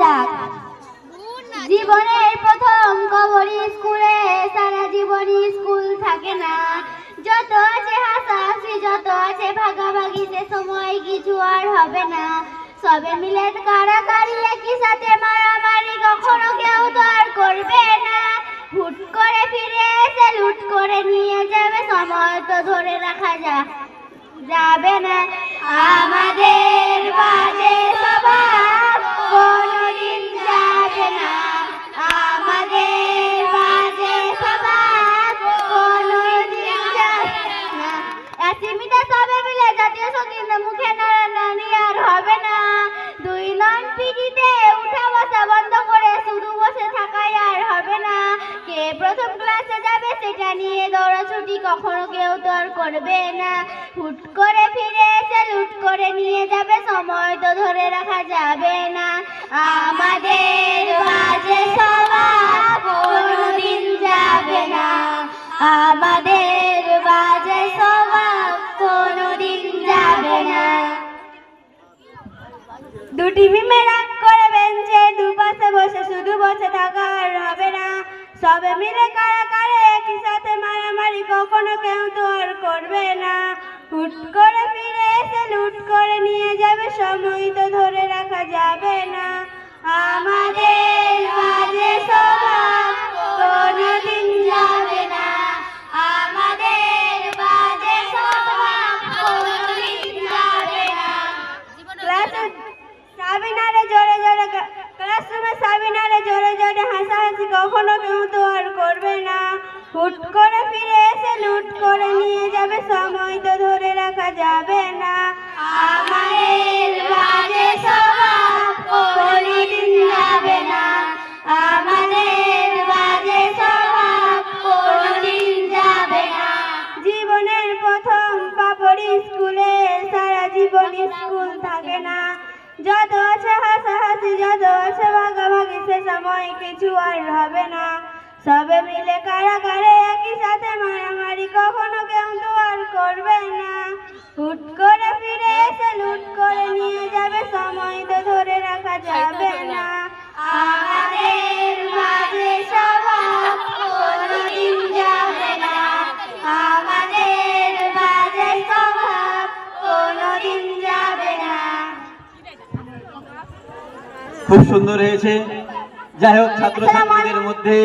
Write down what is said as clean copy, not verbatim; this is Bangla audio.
যাক। জীবনের প্রথম কবরী স্কুলে, সারা জীবনই স্কুল থাকে না। যত আছে হাসাহাসি, যত আছে ভাগাভাগি, সে সময় কিছু আর হবে না। সবে মিলে কাড়াকাড়ি, একই সাথে মারামারি, কখনো কেউ তো আর করবে না। হুট করে ফিরে এসে লুট করে নিয়ে যাবে, সময় তো ধরে রাখা যাবে না। আমাদের বাজে স্বভাব কোনদিন যাবে না। আমাদের বাজে স্বভাব কোনদিন যাবে না। অ্যাসিমিটা সবে মিলে জাতীয় সঙ্গীত মুখে নাড়ানাড়ি আর হবে না। দুই নন পিটিতে উঠা বসা বন্ধ করে শুধু বসে থাকাই আর হবে না। কে প্রথম ক্লাসে যাবে সেটা নিয়ে দৌড়াছুটি কখনো কেউ তো আর করবে না। হুট করে ফিরে এসে লুট করে নিয়ে যাবে, সময় তো ধরে রাখা যাবে না। আমাদের বাজে স্বভাব কোনদিন যাবে না। আমাদের বাজে স্বভাব কোনদিন যাবে না। দুটি মিমে রাগ করে বেঞ্চে দুপাশে বসে শুধু বসে থাকা আর হবে না। সবে মিলে কাড়াকাড়ি, একই সাথে মারামারি, কখনো কেউ তো আর করবে না। হুট করে ফিরে এসে লুট করে নিয়ে যাবে, সময় তো ধরে রাখা যাবে না। আমাদের বাজে স্বভাব কোনদিন যাবে না। আমাদের বাজে স্বভাব কোনদিন যাবে না। সাবিনারে জোরে জোরে ক্লাসরুমে সাবিনারে জোরে জোরে হাসাহাসি, কখনো কেউ তো আর করবে না। হুট করে ফিরে এসে লুট করে নিয়ে যাবে, সময় তো ধরে রাখা যাবে না। আমাদের বাজে স্বভাব কোনদিন যাবে না। আমাদের বাজে স্বভাব কোনদিন যাবে না। জীবনের প্রথম পাপড়ি স্কুলে, সারা জীবন স্কুল থাকে না। যত আছে হাসাহাসি, যত আছে ভাগাভাগি, সে সময় কিছু আর হবে না। সবে মিলে কাড়াকাড়ি, একই সাথে মারামারি, কখনো কেউ তো আর করবে না। হুট করে ফিরে এসে লুট করে নিয়ে যাবে, সময় তো ধরে রাখা যাবে না। আমাদের বাজে স্বভাব কোনদিন যাবে না। আমাদের বাজে স্বভাব কোনদিন যাবে না। খুব সুন্দর হয়েছে। যাই হোক, ছাত্রছাত্রীদের মধ্যে